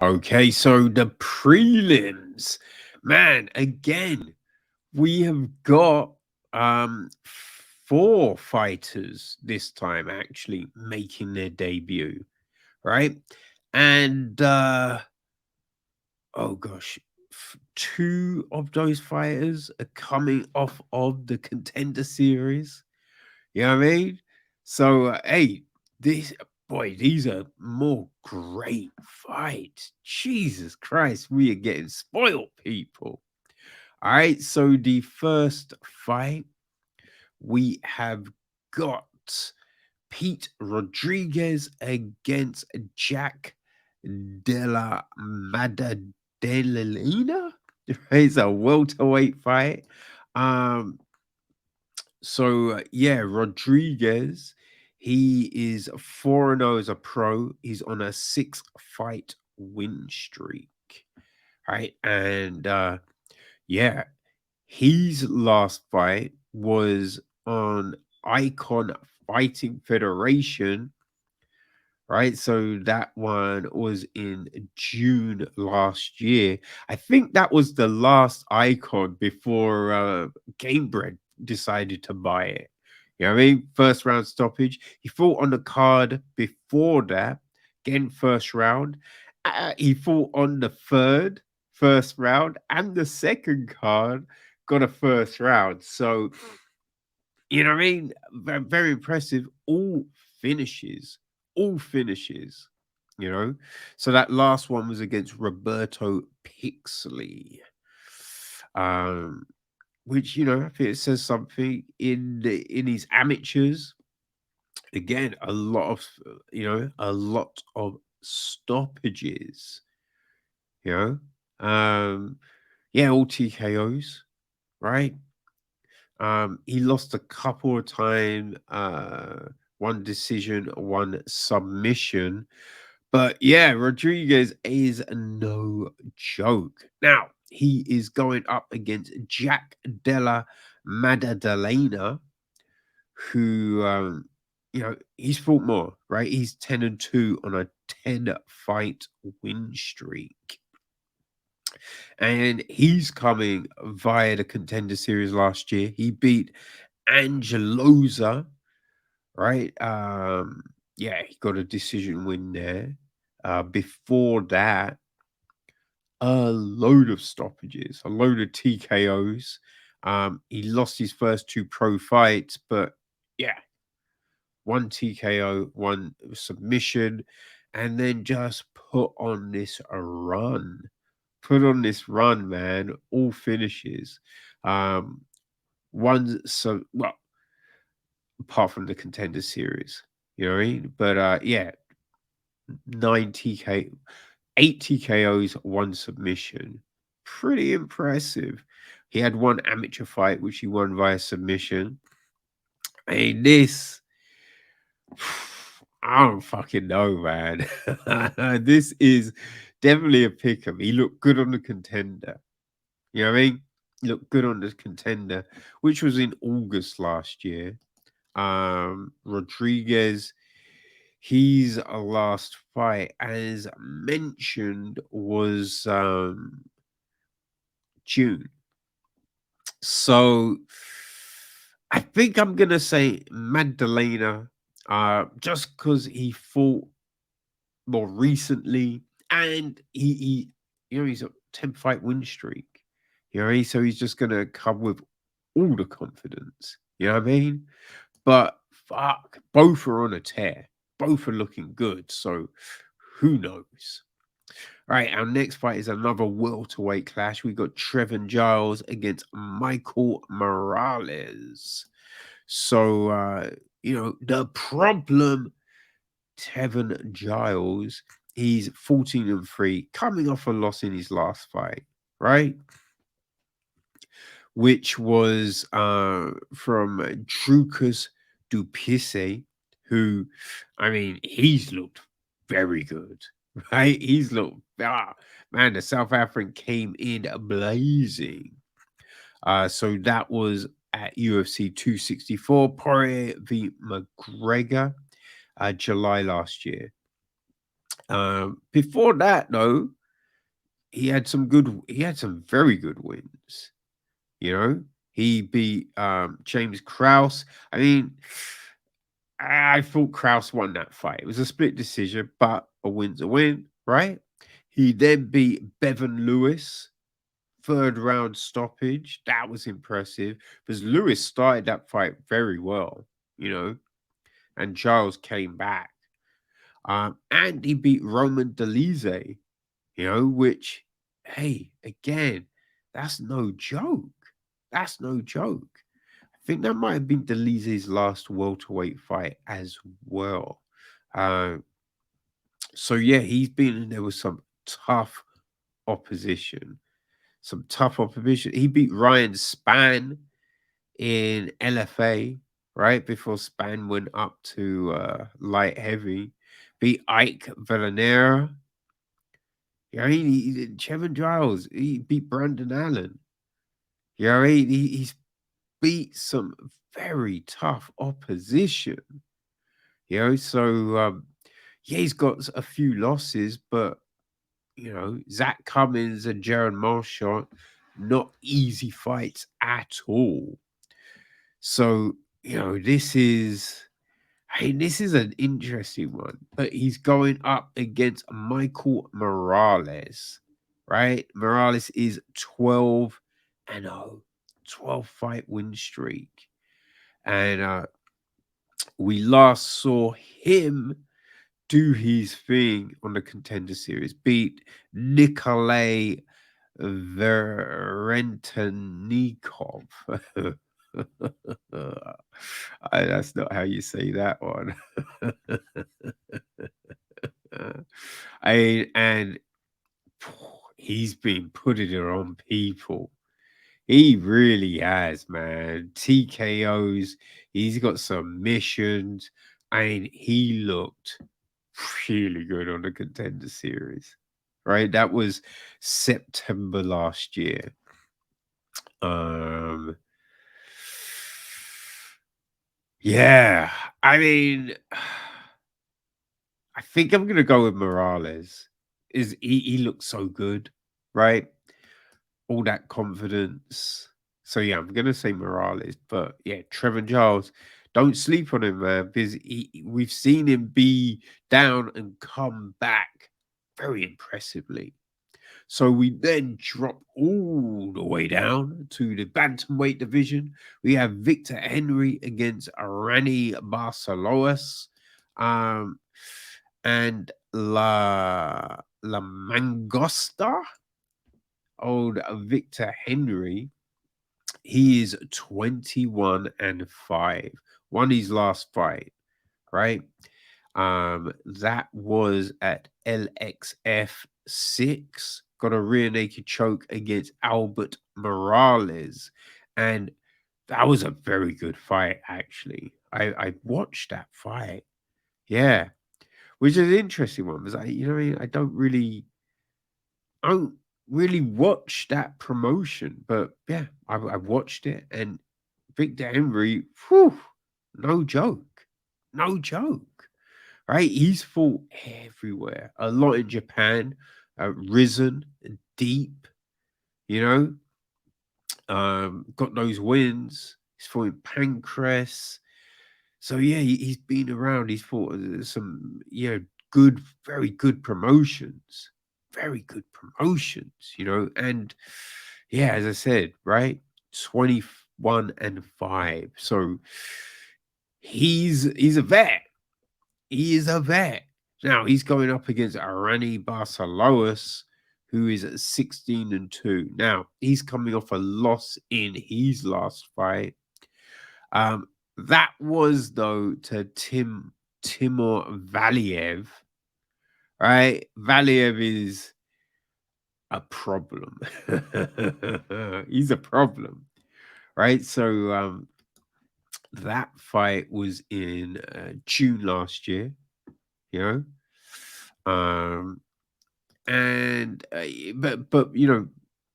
Okay, so the prelims, man, again, we have got four fighters this time actually making their debut, right? And oh gosh, two of those fighters are coming off of the contender series. You know what I mean? So, hey, this boy, these are more great fights. Jesus Christ, we are getting spoiled, people. All right, so the first fight we have got Pete Rodriguez against Jack Della Maddalena. It's a welterweight fight. Um, yeah, Rodriguez, he is 4-0 as a pro. He's on a 6-fight win streak. Right. And yeah, his last fight was on Icon Fighting Federation, right? So that one was in June last year. I think that was the last Icon before Gamebred decided to buy it. You know what I mean? First round stoppage. He fought on the card before that, again, first round. He fought on the first round, and the second card got a first round. So, you know what I mean? Very impressive. Finishes, all finishes, you know. So that last one was against Roberto Pixley, um, which I think it says something in his amateurs. Again, a lot of stoppages. You yeah, all TKOs, right? He lost a couple of times, one decision, one submission. But yeah, Rodriguez is no joke. Now, he is going up against Jack Della Maddalena, who, he's fought more, right? He's 10-2 on a 10-fight win streak. And he's coming via the contender series last year. He beat Angelosa, right? Yeah, he got a decision win there. Before that, a load of stoppages, a load of TKOs. He lost his first two pro fights, but yeah, one TKO, one submission, and then just put on this run. Put on this run, man. All finishes. Um, one so well, apart from the contender series, you know what I mean? But yeah, 9 TK, 8 TKOs, one submission. Pretty impressive. He had one amateur fight which he won via submission. And this, I don't fucking know, man. This is definitely a pick 'em. He looked good on the contender. You know what I mean? He looked good on the contender, which was in August last year. Rodriguez, his last fight, as mentioned, was June. So I think I'm gonna say Maddalena, just because he fought more recently, and he's a 10-fight win streak. So he's just gonna come with all the confidence. You know what I mean? But fuck, both are on a tear. Both are looking good. So who knows? All right, our next fight is another welterweight clash. We got Trevon Giles against Michael Morales. So the problem, Trevon Giles, he's 14-3, coming off a loss in his last fight, right? Which was from Drukas Duplessis, who, I mean, he's looked very good, right? He's looked, man, the South African came in blazing. So that was at UFC 264, Poirier v. McGregor, July last year. Before that, though, he had some very good wins. You know, he beat James Krause. I mean, I thought Krause won that fight. It was a split decision, but a win's a win, right? He then beat Bevan Lewis, third round stoppage. That was impressive because Lewis started that fight very well, you know, and Giles came back. And he beat Roman Delize, which, hey, again, that's no joke. That's no joke. I think that might have been Delize's last welterweight fight as well. Uh, so yeah, he's been in there with some tough opposition. Some tough opposition. He beat Ryan Spann in LFA, right? Before Spann went up to light heavy. Beat Ike Villanera. Yeah, Trevon Giles, he beat Brandon Allen. Yeah, he's beat some very tough opposition. So yeah, he's got a few losses, but Zach Cummins and Jaron Marchant, not easy fights at all. So, this is an interesting one, but he's going up against Michael Morales, right? Morales is 12-0, 12-fight win streak. And we last saw him do his thing on the Contender Series, beat Nikolay Verentenikov. That's not how you say that one. And he's been putting it on people. He really has, man. TKOs. He's got submissions. He looked really good on the Contender Series. Right? That was September last year. Yeah. I mean, I think I'm gonna go with Morales. He looks so good, right? All that confidence. So yeah, I'm gonna say Morales, but yeah, Trevor Giles, don't sleep on him, man, because we've seen him be down and come back very impressively. So we then drop all the way down to the bantamweight division. We have Victor Henry against Irani Barcelos, and La Mangosta. Old Victor Henry, he is 21-5. Won his last fight, right? That was at LXF 6. Got a rear naked choke against Albert Morales. And that was a very good fight, actually. I watched that fight. Yeah. Which is an interesting one because I don't really watch that promotion, but yeah, I watched it, and Victor Henry, whew, no joke, no joke, right? He's fought everywhere, a lot in Japan, risen deep, you know, got those wins. He's fought in Pancras. So yeah, he's been around. He's fought some, good, very good promotions, very good promotions. And yeah, as I said, right, 21-5. So he's a vet. He is a vet. Now he's going up against Irani Barcelos, who is at 16-2. Now he's coming off a loss in his last fight. That was though to Timur Valiev, right? Valiev is a problem. He's a problem, right? So that fight was in June last year, you know, and but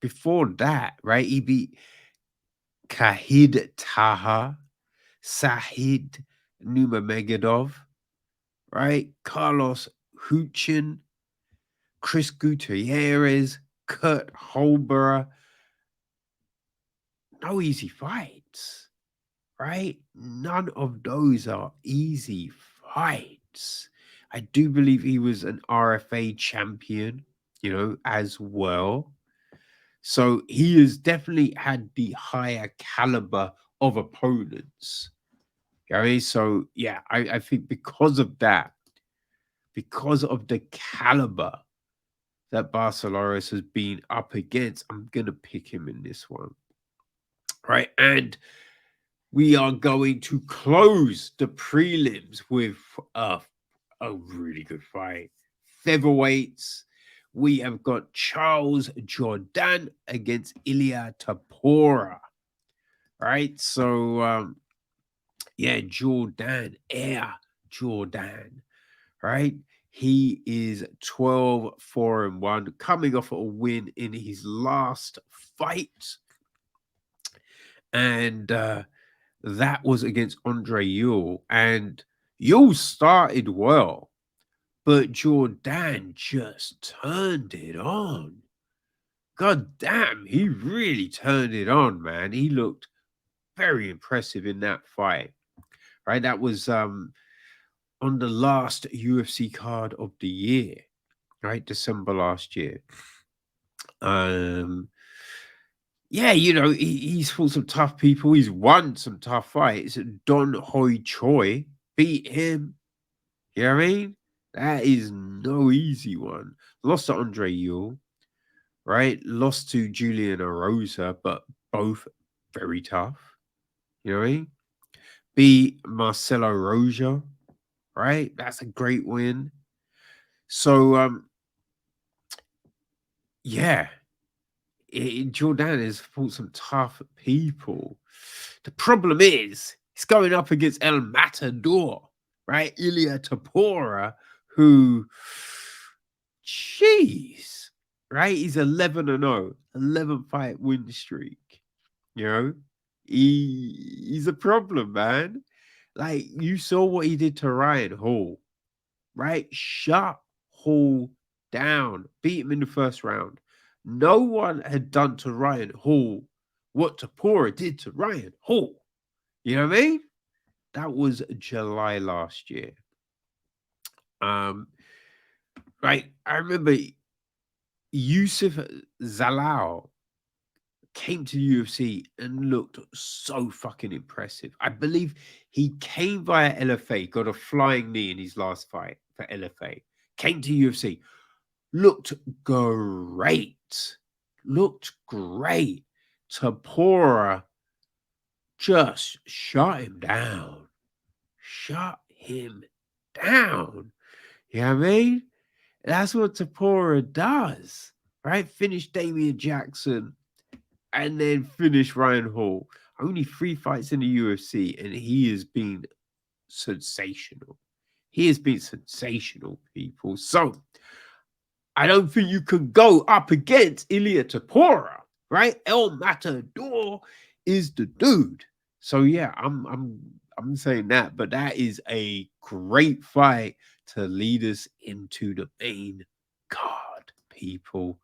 before that, right? He beat Kahid Taha, Sahid Nurmagomedov, right? Carlos Huchin, Chris Gutierrez, Kurt Holborough. No easy fights, right? None of those are easy fights. I do believe he was an RFA champion, as well. So he has definitely had the higher caliber of opponents. Okay, so yeah, I think because of that, because of the caliber that Barcelos has been up against, I'm gonna pick him in this one. Right. And we are going to close the prelims with a, a really good fight. Featherweights. We have got Charles Jordan against Ilya Tapora. Right. So yeah, Jordan. Right. He is 12-4-1, coming off a win in his last fight. And that was against Andre Yule. And Yule started well, but Jordan just turned it on. God damn, he really turned it on, man. He looked very impressive in that fight. Right? That was on the last UFC card of the year, right? December last year. Um Yeah, he's fought some tough people. He's won some tough fights. Don Hoi Choi beat him. You know what I mean? That is no easy one. Lost to Andre Yule, right? Lost to Julian Arosa, but both very tough. You know what I mean? Beat Marcelo Roja, right? That's a great win. So, yeah, Jordan has fought some tough people. The problem is, he's going up against El Matador, right? Ilya Tapora, who, jeez, right? He's 11-0, 11 fight win streak. You know, he's a problem, man. Like, you saw what he did to Ryan Hall, right? Shut Hall down, beat him in the first round. No one had done to Ryan Hall what Tapora did to Ryan Hall. You know what I mean? That was July last year. Um, right. I remember Yusuf Zalal came to the UFC and looked so fucking impressive. I believe he came via LFA, got a flying knee in his last fight for LFA, came to UFC, looked great. Looked great. Tapora just shut him down. Shut him down. You know what I mean? That's what Tapora does, right? Finish Damian Jackson and then finish Ryan Hall. Only 3 fights in the UFC, and he has been sensational. He has been sensational, people. So I don't think you can go up against Ilya Tapora, right? El Matador is the dude. So yeah, I'm saying that, but that is a great fight to lead us into the main card, people.